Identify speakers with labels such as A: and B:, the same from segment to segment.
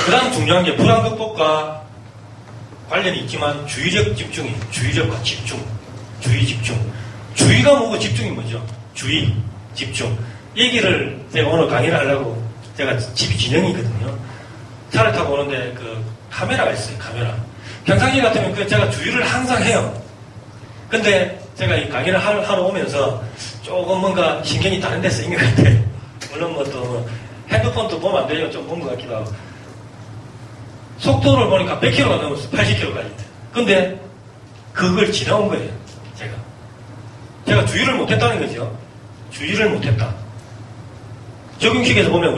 A: 그 다음 중요한 게 불안 극복과 관련이 있지만 주의적 집중이, 주의적과 집중, 주의 집중. 주의가 뭐고 집중이 뭐죠? 주의, 집중. 얘기를 제가 오늘 강의를 하려고 제가 집이 진영이거든요. 차를 타고 오는데 그 카메라가 있어요, 카메라. 평상시 같으면 그 제가 주의를 항상 해요. 근데 제가 이 강의를 하러 오면서 조금 뭔가 신경이 다른 데 쓰인 것 같아요. 물론 뭐 또 핸드폰도 보면 안 되죠. 좀 본 것 같기도 하고. 속도를 보니까 100km가 넘었어요. 80km까지. 근데 그걸 지나온 거예요. 제가 주의를 못했다는 거죠. 주의를 못했다. 적용식에서 보면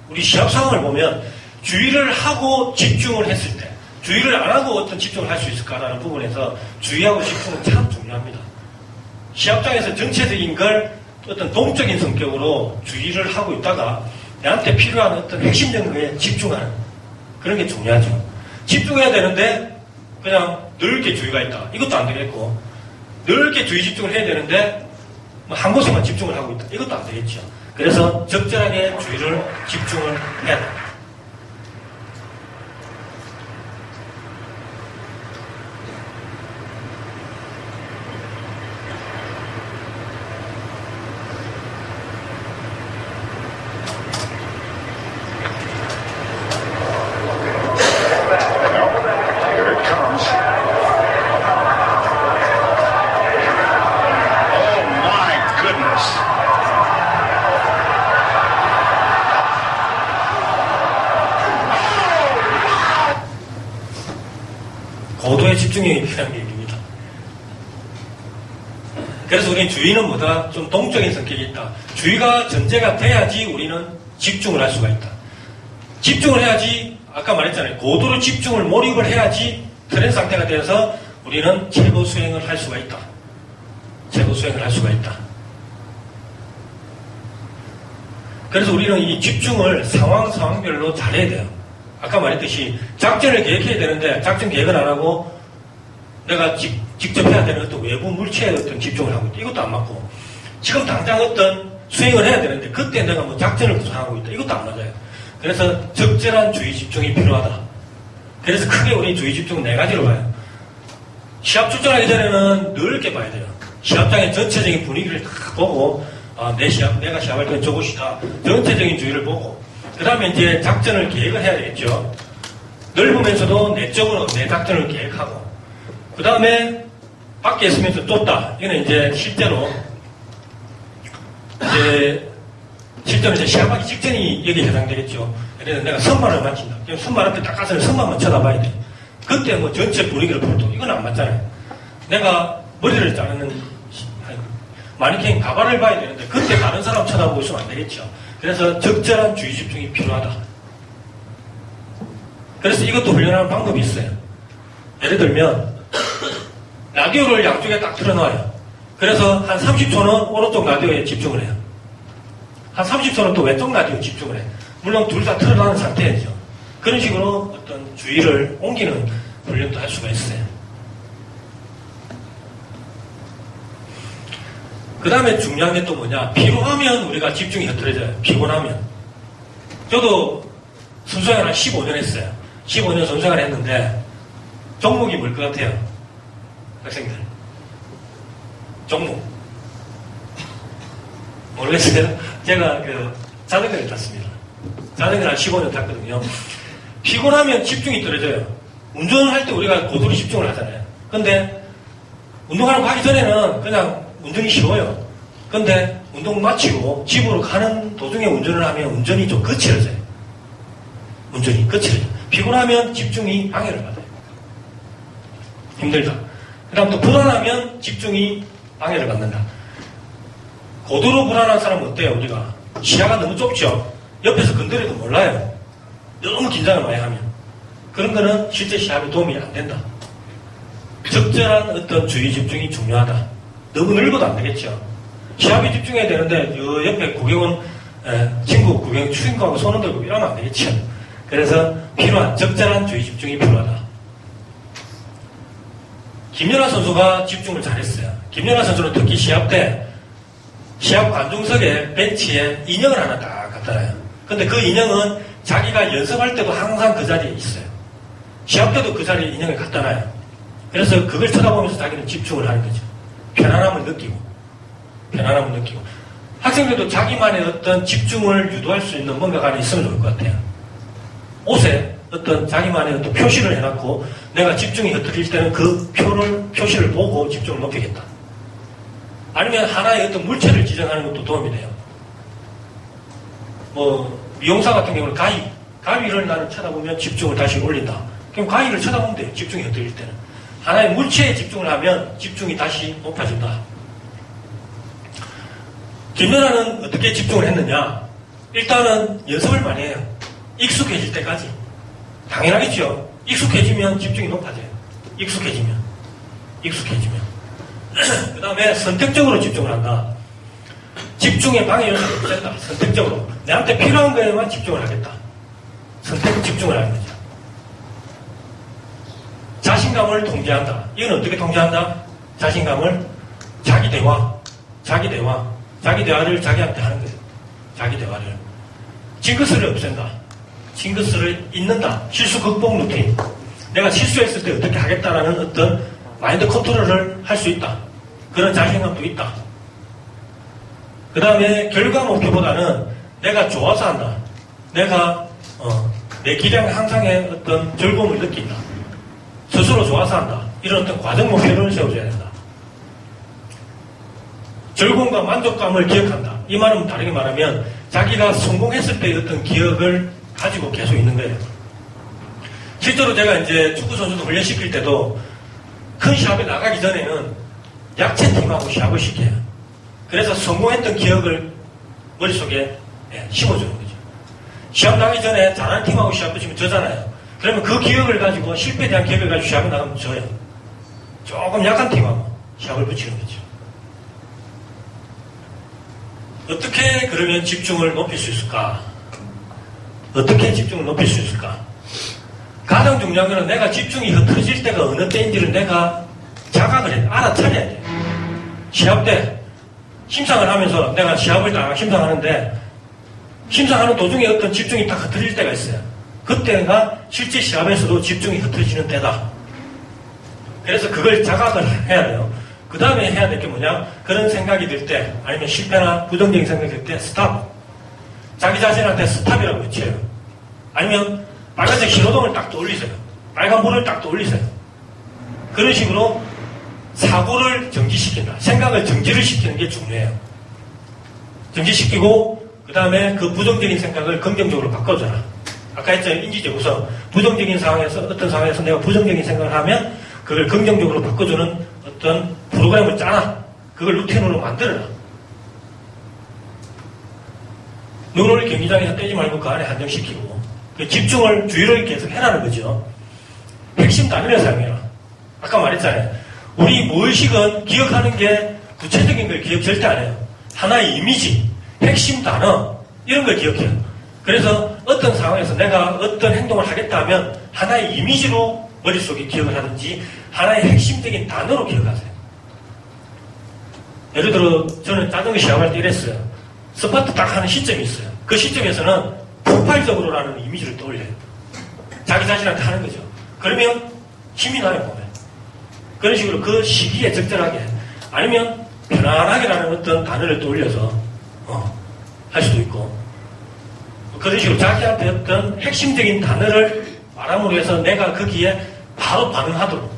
A: 우리 시합 상황을 보면 주의를 하고 집중을 했을 때 주의를 안 하고 어떤 집중을 할 수 있을까라는 부분에서 주의하고 집중은 참 중요합니다. 시합장에서 전체적인 걸 어떤 동적인 성격으로 주의를 하고 있다가 내한테 필요한 어떤 핵심적인 거에 집중하는 그런 게 중요하죠. 집중해야 되는데 그냥 넓게 주의가 있다. 이것도 안 되겠고 넓게 주의 집중을 해야 되는데 뭐 한 곳에만 집중을 하고 있다. 이것도 안 되겠죠. 그래서 적절하게 주의를 집중을 해야 됩니다. 고도의 집중력이 필요한 게 있습니다. 그래서 우리는 주의는 뭐다? 좀 동적인 성격이 있다. 주의가 전제가 돼야지 우리는 집중을 할 수가 있다. 집중을 해야지, 아까 말했잖아요. 고도로 집중을 몰입을 해야지 트랜스 상태가 되어서 우리는 최고 수행을 할 수가 있다. 최고 수행을 할 수가 있다. 그래서 우리는 이 집중을 상황별로 잘해야 돼요. 아까 말했듯이 작전을 계획해야 되는데 작전 계획은 안 하고 내가 직접 해야 되는 어떤 외부 물체에 어떤 집중을 하고 있다. 이것도 안 맞고 지금 당장 어떤 수행을 해야 되는데 그때 내가 뭐 작전을 구상하고 있다. 이것도 안 맞아요. 그래서 적절한 주의 집중이 필요하다. 그래서 크게 우리 주의 집중은 네 가지로 봐요. 시합 출전하기 전에는 넓게 봐야 돼요. 시합장의 전체적인 분위기를 다 보고 내가 시합할 때는 저곳이다. 전체적인 주의를 보고 그 다음에 이제 작전을 계획을 해야 되겠죠. 넓으면서도 내적으로 내 작전을 계획하고 그 다음에 밖에 있으면서 쫓다. 이거는 이제 실제로 이제 시합하기 직전이 여기 해당되겠죠. 예를 들어 내가 선발을 마친다. 그럼 선발 앞에 딱 가서 선발만 쳐다봐야 돼. 그때 뭐 전체 분위기를 볼도 이건 안 맞잖아요. 내가 머리를 자르는 마니케인 가발을 봐야 되는데 그때 다른 사람 쳐다보고 있으면 안 되겠죠. 그래서 적절한 주의 집중이 필요하다. 그래서 이것도 훈련하는 방법이 있어요. 예를 들면 라디오를 양쪽에 딱 틀어놔요. 그래서 한 30초는 오른쪽 라디오에 집중을 해요. 한 30초는 또 왼쪽 라디오에 집중을 해요. 물론 둘 다 틀어놓은 상태이죠. 그런 식으로 어떤 주의를 옮기는 훈련도 할 수가 있어요. 그 다음에 중요한 게 또 뭐냐. 피로하면 우리가 집중이 흐트러져요. 피곤하면. 저도 선수생활 한 15년 했어요. 15년 선수생활 했는데 종목이 뭘 것 같아요? 학생들. 종목. 모르겠어요. 제가 자전거를 탔습니다. 자전거를 한 15년 탔거든요. 피곤하면 집중이 떨어져요. 운전을 할 때 우리가 고도로 집중을 하잖아요. 근데 운동하러 가기 전에는 그냥 운전이 쉬워요. 근데 운동 마치고 집으로 가는 도중에 운전을 하면 운전이 좀 거칠어져요. 운전이 거칠어져요. 피곤하면 집중이 방해를 받아요. 힘들다. 그 다음 또 불안하면 집중이 방해를 받는다. 고도로 불안한 사람은 어때요? 우리가 시야가 너무 좁죠. 옆에서 건드려도 몰라요. 너무 긴장을 많이 하면. 그런 거는 실제 시합에 도움이 안 된다. 적절한 어떤 주의 집중이 중요하다. 너무 넓어도 안 되겠죠. 시합에 집중해야 되는데 저 옆에 구경은 친구 구경 추인하고 손 흔들고 이러면 안 되겠죠. 그래서 필요한 적절한 주의 집중이 필요하다. 김연아 선수가 집중을 잘했어요. 김연아 선수는 특히 시합 때 시합 관중석에 벤치에 인형을 하나 딱 갖다 놔요. 근데 그 인형은 자기가 연습할 때도 항상 그 자리에 있어요. 시합 때도 그 자리에 인형을 갖다 놔요. 그래서 그걸 쳐다보면서 자기는 집중을 하는 거죠. 편안함을 느끼고. 학생들도 자기만의 어떤 집중을 유도할 수 있는 뭔가가 하나 있으면 좋을 것 같아요. 옷에 어떤 자기만의 어떤 표시를 해놨고 내가 집중이 흐트릴 때는 그 표시를 보고 집중을 높이겠다. 아니면 하나의 어떤 물체를 지정하는 것도 도움이 돼요. 미용사 같은 경우는 가위를 나는 쳐다보면 집중을 다시 올린다. 그럼 가위를 쳐다보면 돼요. 집중이 흐트릴 때는. 하나의 물체에 집중을 하면 집중이 다시 높아진다. 김연아는 어떻게 집중을 했느냐? 일단은 연습을 많이 해요. 익숙해질 때까지. 당연하겠죠. 익숙해지면 집중이 높아져요. 익숙해지면. 그 다음에 선택적으로 집중을 한다. 집중의 방해요소를 없앤다. 선택적으로. 내한테 필요한 거에만 집중을 하겠다. 집중을 하는 거죠. 자신감을 통제한다. 이건 어떻게 통제한다? 자신감을 자기 대화를 자기한테 하는 거예요. 자기 대화를. 징크스를 없앤다. 징크스를 잊는다. 실수 극복 루틴. 내가 실수했을 때 어떻게 하겠다라는 어떤 마인드 컨트롤을 할 수 있다. 그런 자신감도 있다. 그 다음에 결과 목표보다는 내가 좋아서 한다. 내가 내 기량 향상에 어떤 즐거움을 느낀다. 스스로 좋아서 한다. 이런 어떤 과정 목표를 세워줘야 된다. 즐거움과 만족감을 기억한다. 이 말은 다르게 말하면 자기가 성공했을 때의 어떤 기억을 가지고 계속 있는 거예요. 실제로 제가 이제 축구 선수도 훈련시킬 때도 큰 시합에 나가기 전에는 약체 팀하고 시합을 시켜요. 그래서 성공했던 기억을 머릿속에 심어주는 거죠. 시합 나가기 전에 잘하는 팀하고 시합 붙이면 져잖아요. 그러면 그 기억을 가지고 실패에 대한 기억을 가지고 시합에 나가면 져요. 조금 약한 팀하고 시합을 붙이는 거죠. 어떻게 그러면 집중을 높일 수 있을까? 가장 중요한 것은 내가 집중이 흐트러질 때가 어느 때인지를 내가 자각을 해, 알아차려야 돼. 시합 때 심상을 하면서 내가 시합을 딱 심상하는데 심상하는 도중에 어떤 집중이 딱 흐트러질 때가 있어요. 그때가 실제 시합에서도 집중이 흐트러지는 때다. 그래서 그걸 자각을 해야 돼요. 그 다음에 해야 될 게 뭐냐? 그런 생각이 들 때, 아니면 실패나 부정적인 생각이 들 때, 스탑. 자기 자신한테 스탑이라고 외쳐요. 아니면 빨간색 신호등을 딱 떠올리세요. 빨간불을 딱 떠올리세요. 그런 식으로 사고를 정지시킨다. 생각을 정지를 시키는 게 중요해요. 정지시키고, 그 다음에 그 부정적인 생각을 긍정적으로 바꿔줘라. 아까 했잖아요. 인지적 우선. 부정적인 상황에서, 어떤 상황에서 내가 부정적인 생각을 하면, 그걸 긍정적으로 바꿔주는 어떤 프로그램을 짜라. 그걸 루틴으로 만들어라. 눈을 경기장에서 떼지 말고 그 안에 한정시키고 그 집중을 주의를 계속 해라는 거죠. 핵심 단위를 사용해라. 아까 말했잖아요. 우리 무의식은 기억하는 게 구체적인 걸 기억 절대 안 해요. 하나의 이미지, 핵심 단어 이런 걸 기억해요. 그래서 어떤 상황에서 내가 어떤 행동을 하겠다 하면 하나의 이미지로 머릿속에 기억을 하든지 하나의 핵심적인 단어로 기억하세요. 예를 들어 저는 자전거 시합할 때 이랬어요. 스파트 딱 하는 시점이 있어요. 그 시점에서는 폭발적으로라는 이미지를 떠올려요. 자기 자신한테 하는 거죠. 그러면 힘이 나요, 몸에. 그런 식으로 그 시기에 적절하게 아니면 편안하게라는 어떤 단어를 떠올려서 할 수도 있고 그런 식으로 자기한테 어떤 핵심적인 단어를 말함으로 해서 내가 거기에 바로 반응하도록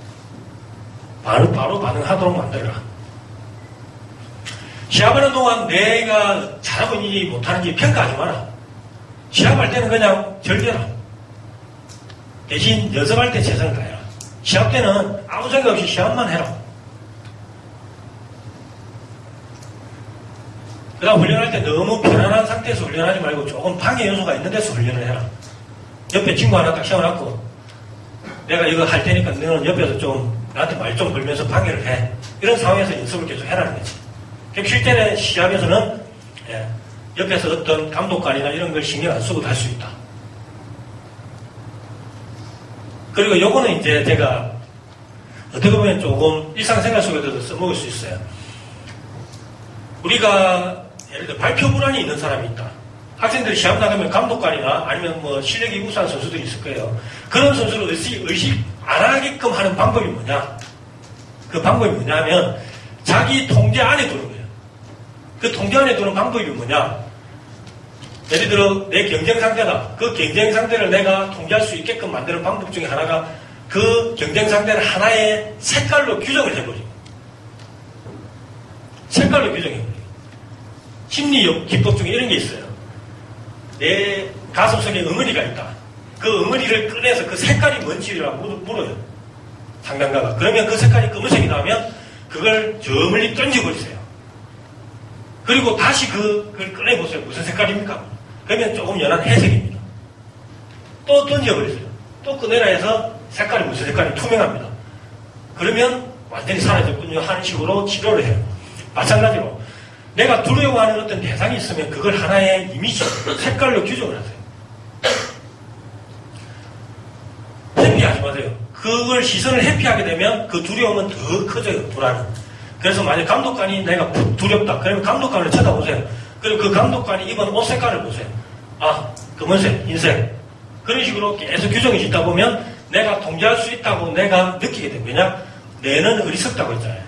A: 바로 반응하도록 만들어라. 시합하는 동안 내가 잘하고 있는지 못하는지 평가하지 마라. 시합할 때는 그냥 즐겨라. 대신 연습할 때 최선을 다해라. 시합 때는 아무 생각 없이 시합만 해라. 그 다음 훈련할 때 너무 편안한 상태에서 훈련하지 말고 조금 방해 요소가 있는 데서 훈련을 해라. 옆에 친구 하나 딱 세워놨고 내가 이거 할 테니까 너는 옆에서 좀 나한테 말 좀 걸면서 방해를 해. 이런 상황에서 연습을 계속 해라는 거지. 그럼 실제는 시합에서는 옆에서 어떤 감독관이나 이런 걸 신경 안 쓰고도 할 수 있다. 그리고 요거는 이제 제가 어떻게 보면 조금 일상생활 속에서도 써먹을 수 있어요. 우리가 예를 들어 발표 불안이 있는 사람이 있다. 학생들이 시합 나가면 감독관이나 아니면 뭐 실력이 우수한 선수들이 있을 거예요. 그런 선수를 의식 안 하게끔 하는 방법이 뭐냐? 그 방법이 뭐냐 하면 자기 통제 안에 두는 거예요. 그 통제 안에 두는 방법이 뭐냐? 예를 들어 내 경쟁 상대다. 그 경쟁 상대를 내가 통제할 수 있게끔 만드는 방법 중에 하나가 그 경쟁 상대를 하나의 색깔로 규정을 해버리고 색깔로 규정해버리고 심리 기법 중에 이런 게 있어요. 내 가슴속에 응어리가 있다. 그 응어리를 꺼내서 그 색깔이 뭔지라고 물어요. 상담가가. 그러면 그 색깔이 검은색이 나오면 그걸 저 멀리 던져버리세요. 그리고 다시 그걸 꺼내보세요. 무슨 색깔입니까? 그러면 조금 연한 회색입니다. 또 던져버리세요. 또 꺼내라 해서 색깔이 무슨 색깔이 투명합니다. 그러면 완전히 사라졌군요 하는 식으로 치료를 해요. 마찬가지로 내가 두려워하는 어떤 대상이 있으면 그걸 하나의 이미지, 색깔로 규정을 하세요. 회피하지 마세요. 그걸 시선을 회피하게 되면 그 두려움은 더 커져요. 불안은. 그래서 만약 감독관이 내가 두렵다. 그러면 감독관을 쳐다보세요. 그리고 그 감독관이 입은 옷 색깔을 보세요. 아, 검은색, 흰색. 그런 식으로 계속 규정이 짓다 보면 내가 통제할 수 있다고 내가 느끼게 됩니다. 왜냐? 뇌는 어리석다고 했잖아요.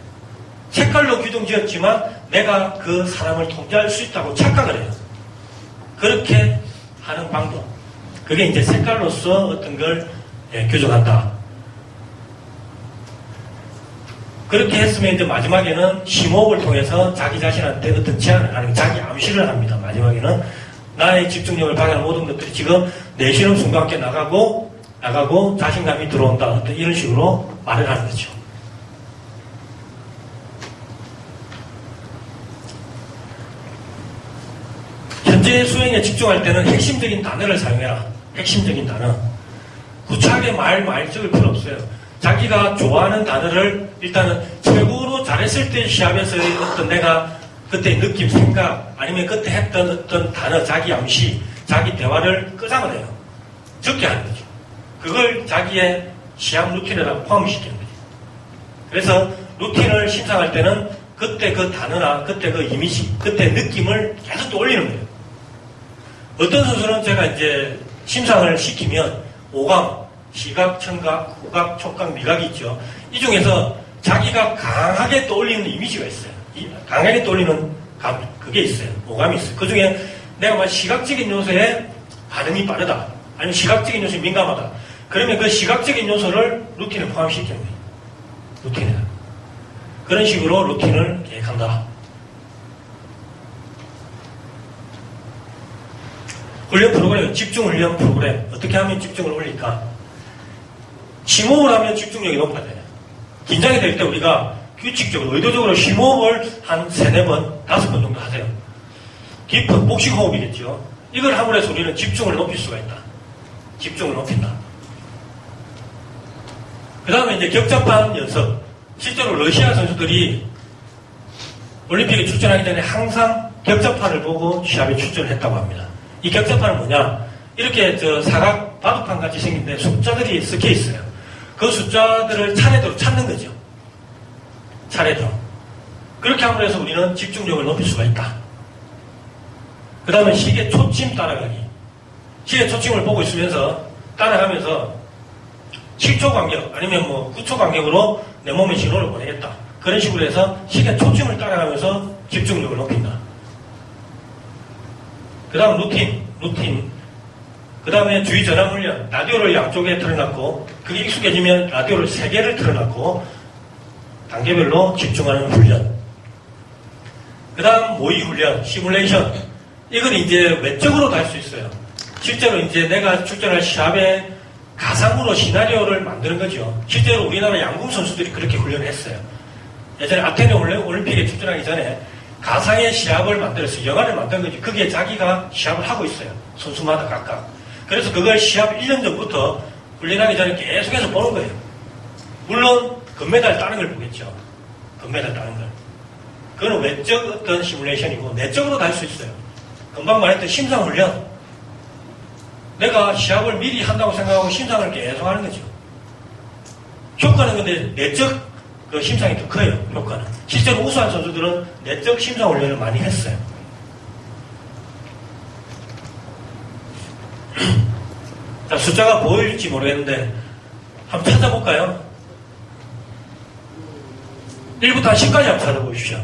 A: 색깔로 규정 지었지만 내가 그 사람을 통제할 수 있다고 착각을 해요. 그렇게 하는 방법. 그게 이제 색깔로서 어떤 걸 규정한다. 그렇게 했으면 이제 마지막에는 심호흡을 통해서 자기 자신한테 어떤 제안을 하는, 자기 암시를 합니다. 마지막에는 나의 집중력을 방해하는 모든 것들이 지금 내쉬는 순간께 나가고 자신감이 들어온다. 어떤 이런 식으로 말을 하는 거죠. 현재 수행에 집중할 때는 핵심적인 단어를 사용해라. 핵심적인 단어. 구차하게 말 적을 필요 없어요. 자기가 좋아하는 단어를 일단은 최고로 잘했을 때 시합에서의 어떤 내가 그때 느낌, 생각, 아니면 그때 했던 어떤 단어, 자기 암시, 자기 대화를 끄잡아내요. 적게 하는 거죠. 그걸 자기의 시합 루틴에다 포함시키는 거죠. 그래서 루틴을 심상할 때는 그때 그 단어나 그때 그 이미지, 그때 느낌을 계속 떠올리는 거예요. 어떤 선수는 제가 이제 심상을 시키면 오감, 시각, 청각, 후각, 촉각, 미각이 있죠. 이 중에서 자기가 강하게 떠올리는 이미지가 있어요. 강하게 떠올리는 그게 있어요. 오감이 있어요. 그 중에 내가 막 시각적인 요소에 반응이 빠르다. 아니면 시각적인 요소에 민감하다. 그러면 그 시각적인 요소를 루틴에 포함시키는 거예요. 루틴에. 그런 식으로 루틴을 계획한다. 훈련 프로그램, 집중 훈련 프로그램. 어떻게 하면 집중을 올릴까? 심호흡을 하면 집중력이 높아져요. 긴장이 될 때 우리가 규칙적으로, 의도적으로 심호흡을 한 3-4번, 5번 정도 하세요. 깊은 복식 호흡이겠죠. 이걸 함으로 해서 우리는 집중을 높일 수가 있다. 집중을 높인다. 그 다음에 이제 격자판 연습. 실제로 러시아 선수들이 올림픽에 출전하기 전에 항상 격자판을 보고 시합에 출전을 했다고 합니다. 이 격자판은 뭐냐? 이렇게 사각 바둑판 같이 생긴데 숫자들이 섞여 있어요. 그 숫자들을 차례대로 찾는 거죠. 차례대로. 그렇게 함으로 해서 우리는 집중력을 높일 수가 있다. 그 다음에 시계 초침 따라가기. 시계 초침을 보고 있으면서 따라가면서 7초 간격 아니면 뭐 9초 간격으로 내 몸에 신호를 보내겠다. 그런 식으로 해서 시계 초침을 따라가면서 집중력을 높인다. 그 다음 루틴. 그 다음에 주의 전환 훈련. 라디오를 양쪽에 틀어놨고, 그게 익숙해지면 라디오를 3개를 틀어놨고, 단계별로 집중하는 훈련. 그 다음 모의 훈련, 시뮬레이션. 이걸 이제 외적으로도 할 수 있어요. 실제로 이제 내가 출전할 시합에 가상으로 시나리오를 만드는 거죠. 실제로 우리나라 양궁 선수들이 그렇게 훈련을 했어요. 예전에 아테네 올림픽에 출전하기 전에 가상의 시합을 만들었어요. 영화를 만든 거지. 그게 자기가 시합을 하고 있어요. 선수마다 각각. 그래서 그걸 시합 1년 전부터 훈련하기 전에 계속해서 보는 거예요. 물론 금메달 따는 걸 보겠죠. 금메달 따는 걸. 그건 외적 어떤 시뮬레이션이고 내적으로도 할 수 있어요. 금방 말했던 심상훈련. 내가 시합을 미리 한다고 생각하고 심상을 계속 하는 거죠. 효과는 근데 내적 그 심상이 더 커요. 효과는. 실제로 우수한 선수들은 내적 심상훈련을 많이 했어요. 자, 숫자가 보일지 모르겠는데 한번 찾아볼까요? 1부터 한 10까지 한번 찾아보십시오.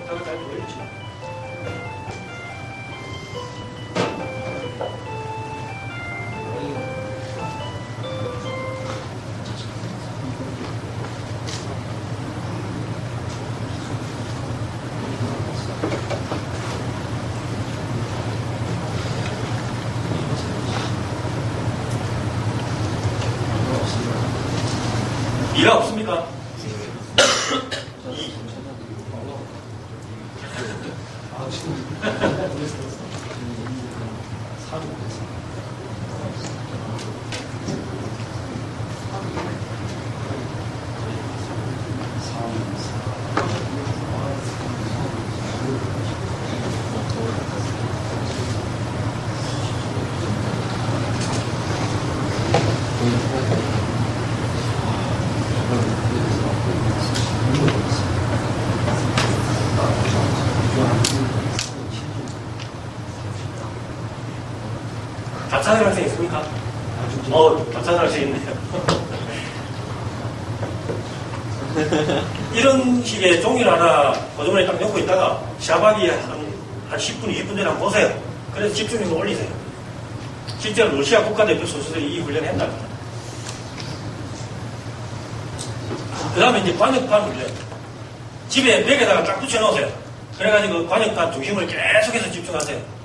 A: 잘 보일지. 이가 없습니까? 다 찾은 학생 있습니까? 다 찾은 학생 있네요. 이런 식의 종이를 하나 고정원에 딱 넣고 있다가 시합하기 한 10분, 20분 전에 한번 보세요. 그래서 집중력을 올리세요. 실제로 러시아 국가대표 선수들이 이 훈련을 했답니다. 그 다음에 이제 관역판 훈련. 집에 벽에다가 딱 붙여놓으세요. 그래가지고 관역판 중심을 계속해서 집중하세요.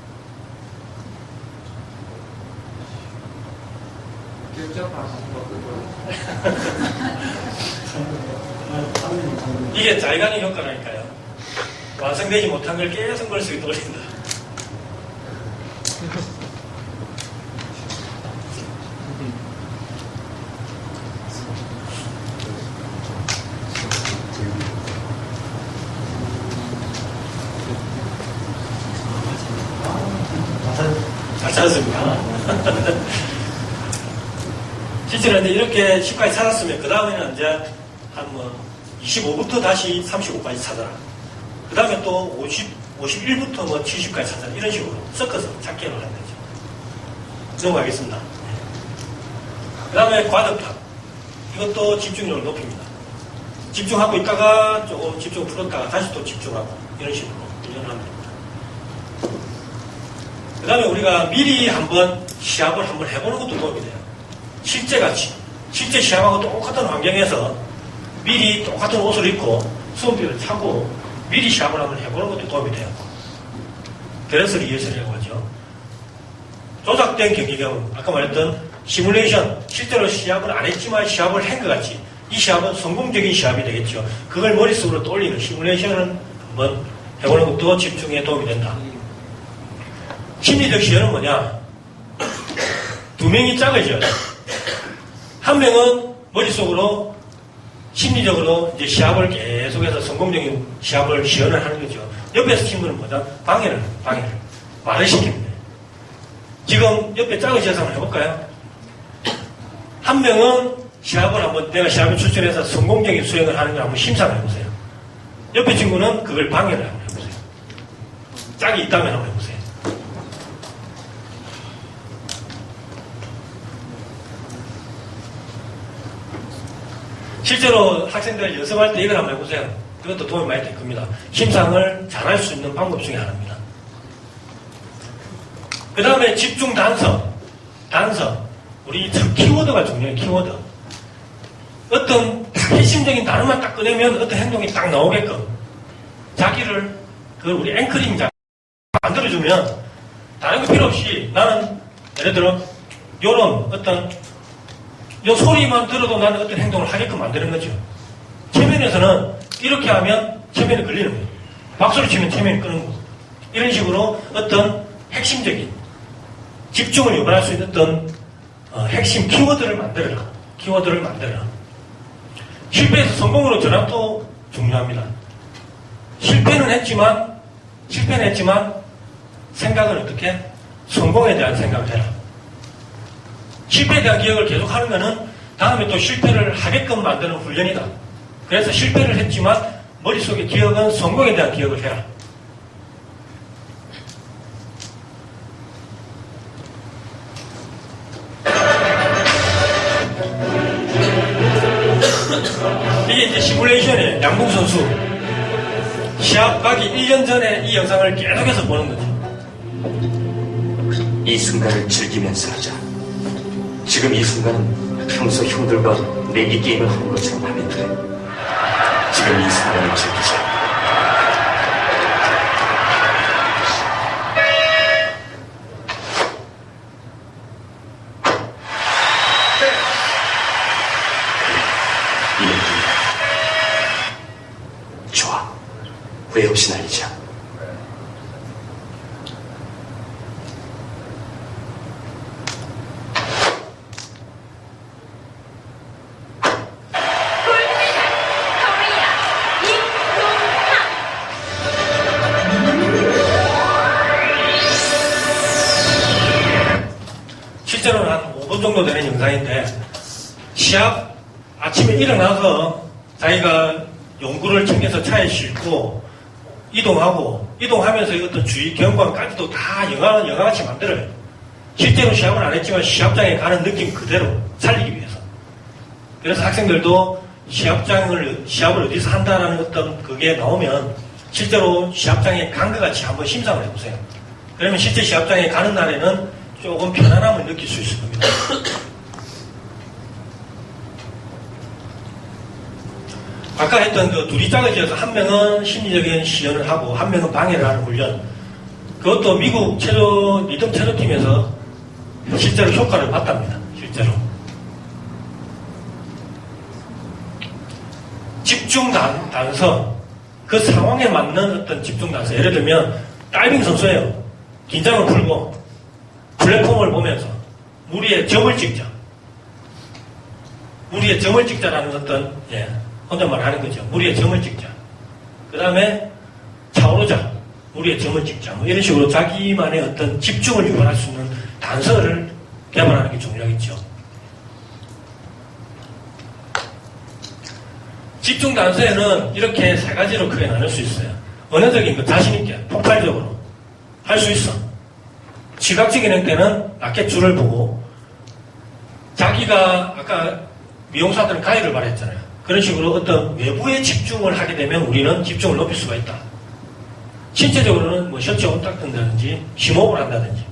A: 이게 자기관의 효과라니까요. 완성되지 못한 걸 계속 머릿속에 떠올린다. 잘 찾았습니다. 실제로 이제 이렇게 10까지 찾았으면 그 다음에는 이제 한 25부터 다시 35까지 찾아라. 그 다음에 또 51부터 70까지 찾아라. 이런 식으로 섞어서 찾기를 하는 거죠. 넘어가겠습니다. 그 다음에 과득판. 이것도 집중력을 높입니다. 집중하고 있다가 조금 집중을 풀었다가 다시 또 집중하고 이런 식으로 훈련을 하면 됩니다. 그 다음에 우리가 미리 한번 시합을 한번 해보는 것도 도움이 돼요. 실제 시합하고 똑같은 환경에서 미리 똑같은 옷을 입고 수험비를 차고 미리 시합을 한번 해보는 것도 도움이 돼요. 드레스 리허설이라고 하죠. 조작된 경기경, 아까 말했던 시뮬레이션, 실제로 시합을 안 했지만 시합을 한 것 같이 이 시합은 성공적인 시합이 되겠죠. 그걸 머릿속으로 떠올리는 시뮬레이션을 한번 해보는 것도 집중에 도움이 된다. 심리적 시연은 뭐냐? 두 명이 짝을 지어요. 한 명은 머릿속으로 심리적으로 이제 시합을 계속해서 성공적인 시합을 시연을 하는 거죠. 옆에서 친구는 뭐다? 방해를. 말을 시킵니다. 지금 옆에 짝을 지어서 한번 해볼까요? 한 명은 시합을 한번 내가 시합에 출전해서 성공적인 수행을 하는 걸 한번 심사를 해보세요. 옆에 친구는 그걸 방해를 한번 해보세요. 짝이 있다면 한번 해보세요. 실제로 학생들 연습할 때 이걸 한번 해보세요. 이것도 도움이 많이 될 겁니다. 심상을 잘할 수 있는 방법 중에 하나입니다. 그 다음에 집중 단서. 우리 참 키워드가 중요해요. 키워드. 어떤 핵심적인 단어만 딱 꺼내면 어떤 행동이 딱 나오게끔 자기를 우리 앵커링 만들어주면 다른 거 필요 없이 나는 예를 들어 요런 어떤 요 소리만 들어도 나는 어떤 행동을 하게끔 만드는 거죠. 체면에서는 이렇게 하면 체면이 걸리는 거예요. 박수를 치면 체면이 끄는 거고. 이런 식으로 어떤 핵심적인 집중을 유발할 수 있는 어떤 핵심 키워드를 만들어라. 실패에서 성공으로 전환도 중요합니다. 실패는 했지만 생각은 어떻게? 성공에 대한 생각을 해라. 실패에 대한 기억을 계속 하는 것은 다음에 또 실패를 하게끔 만드는 훈련이다. 그래서 실패를 했지만 머릿속의 기억은 성공에 대한 기억을 해라. 이게 이제 시뮬레이션이에요. 양궁 선수. 시합 가기 1년 전에 이 영상을 계속해서 보는 거죠.
B: 이 순간을 즐기면서 하자. 지금 이 순간은 평소 형들과 내기 게임을 하는 것처럼 하면 돼. 지금 이 순간을 즐기자. 좋아. 후회 없이 날리자.
A: 실제로는 한 5분 정도 되는 영상인데 시합 아침에 일어나서 자기가 용구를 챙겨서 차에 싣고 이동하면서 어떤 주위 경관까지도 다 영화같이 만들어요. 실제로 시합은 안 했지만 시합장에 가는 느낌 그대로 살리기 위해서. 그래서 학생들도 시합을 어디서 한다라는 어떤 그게 나오면 실제로 시합장에 간 것 같이 한번 심상을 해보세요. 그러면 실제 시합장에 가는 날에는 조금 편안함을 느낄 수 있을 겁니다. 아까 했던 그 둘이 짝을 지어서 한 명은 심리적인 시연을 하고 한 명은 방해를 하는 훈련. 그것도 미국 리듬 체조팀에서 실제로 효과를 봤답니다. 실제로. 집중 단서. 그 상황에 맞는 어떤 집중 단서. 예를 들면 다이빙 선수예요. 긴장을 풀고 플랫폼을 보면서 무리에 점을 찍자. 무리에 점을 찍자라는 어떤 혼잣말 하는 거죠. 무리에 점을 찍자. 그 다음에 차오르자. 무리에 점을 찍자. 뭐 이런 식으로 자기만의 어떤 집중을 유발할 수 있는 단서를 개발하는 게 중요하겠죠. 집중 단서에는 이렇게 세 가지로 크게 나눌 수 있어요. 언어적인 거 자신있게 폭발적으로 할 수 있어. 시각적인 형태는 라켓줄을 보고 자기가 아까 미용사들은 가위를 말했잖아요. 그런 식으로 어떤 외부에 집중을 하게 되면 우리는 집중을 높일 수가 있다. 신체적으로는 뭐 셔츠 온딱 든다든지 심호흡을 한다든지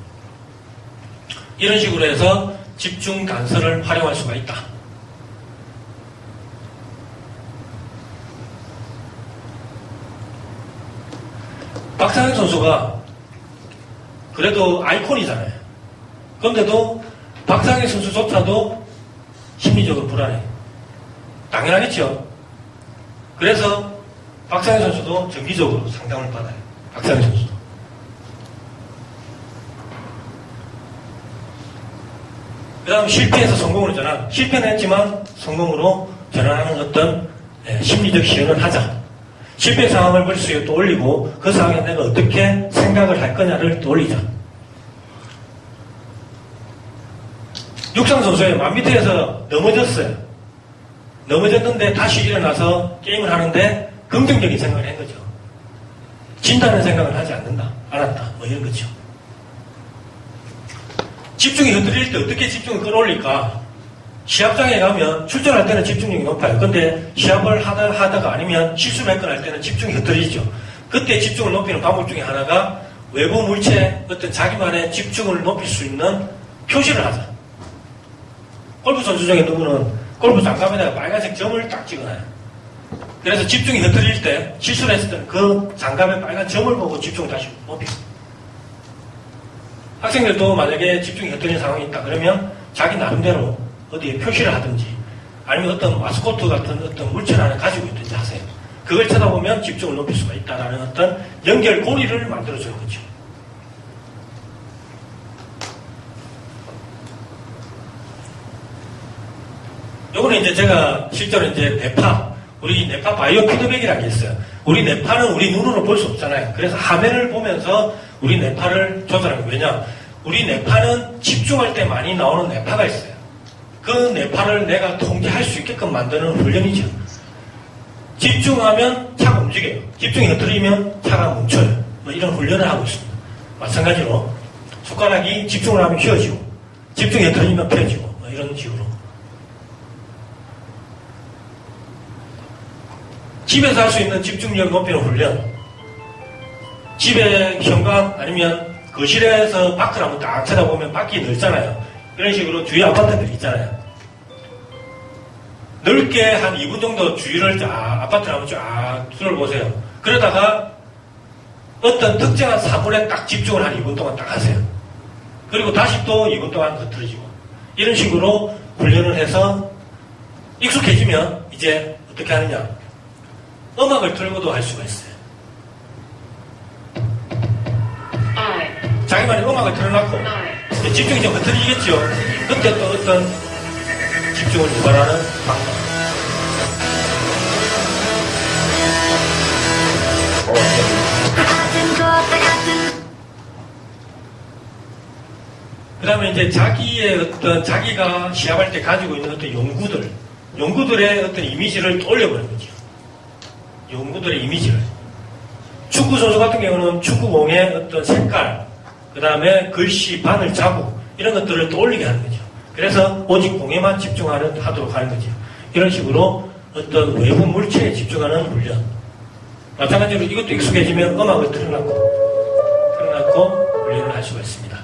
A: 이런 식으로 해서 집중 단서를 활용할 수가 있다. 박상현 선수가 그래도 아이콘이잖아요. 그런데도 박상현 선수조차도 심리적으로 불안해. 당연하겠죠. 그래서 박상현 선수도 정기적으로 상담을 받아요. 박상현 선수도. 그 다음 실패해서 성공으로 전환. 실패는 했지만 성공으로 전환하는 어떤 심리적 시연을 하자. 실패 상황을 머릿속에 또 올리고 그 상황에 내가 어떻게 생각을 할 거냐를 또 올리자. 육상 선수의 1000m에서 넘어졌어요. 넘어졌는데 다시 일어나서 게임을 하는데 긍정적인 생각을 한 거죠. 진다는 생각을 하지 않았다. 뭐 이런 거죠. 집중이 흔들릴 때 어떻게 집중을 끌어올릴까? 시합장에 가면 출전할 때는 집중력이 높아요. 근데 시합을 하다가 아니면 실수를 했거나 할 때는 집중이 흔들리죠. 그때 집중을 높이는 방법 중에 하나가 외부 물체 어떤 자기만의 집중을 높일 수 있는 표시를 하자. 골프 선수 중에 누구는 골프 장갑에다가 빨간색 점을 딱 찍어놔요. 그래서 집중이 흔들릴 때 실수를 했을 때는 그 장갑에 빨간 점을 보고 집중을 다시 높이고. 학생들도 만약에 집중이 흔들리는 상황이 있다 그러면 자기 나름대로 어디에 표시를 하든지 아니면 어떤 마스코트 같은 어떤 물체를 하나 가지고 있든지 하세요. 그걸 쳐다보면 집중을 높일 수가 있다라는 어떤 연결고리를 만들어주는 거죠. 요거는 이제 제가 실제로 이제 뇌파, 우리 뇌파 바이오 피드백이라는 게 있어요. 우리 뇌파는 우리 눈으로 볼 수 없잖아요. 그래서 화면을 보면서 우리 뇌파를 조절하는 거예요. 왜냐? 우리 뇌파는 집중할 때 많이 나오는 뇌파가 있어요. 그 뇌파를 내가 통제할 수 있게끔 만드는 훈련이죠. 집중하면 차가 움직여요. 집중이 흐트리면 차가 멈춰요. 뭐 이런 훈련을 하고 있습니다. 마찬가지로 손가락이 집중을 하면 휘어지고 집중이 흐트리면 펴지고 뭐 이런 식으로. 집에서 할 수 있는 집중력 높이는 훈련. 집에 현관 아니면 거실에서 밖을 한번 딱 쳐다보면 밖이 넓잖아요. 이런 식으로 주위 아파트들이 있잖아요. 넓게 한 2분 정도 주위를 쫙, 아파트를 한번 쫙 둘러보세요. 그러다가 어떤 특정한 사물에 딱 집중을 한 2분 동안 딱 하세요. 그리고 다시 또 2분 동안 흐트러지고. 이런 식으로 훈련을 해서 익숙해지면 이제 어떻게 하느냐. 음악을 틀고도 할 수가 있어요. 자기만의 음악을 틀어놓고 집중이 좀 흐트러지겠죠. 그때 또 어떤 집중을 유발하는 방법. 그 다음에 이제 자기가 시합할 때 가지고 있는 어떤 용구들의 어떤 이미지를 떠올려보는 거죠. 용구들의 이미지를. 축구 선수 같은 경우는 축구공의 어떤 색깔, 그 다음에 글씨, 바늘, 자국, 이런 것들을 떠올리게 하는 거죠. 그래서 오직 공에만 하도록 하는 거죠. 이런 식으로 어떤 외부 물체에 집중하는 훈련. 마찬가지로 이것도 익숙해지면 음악을 틀어놓고 훈련을 할 수가 있습니다.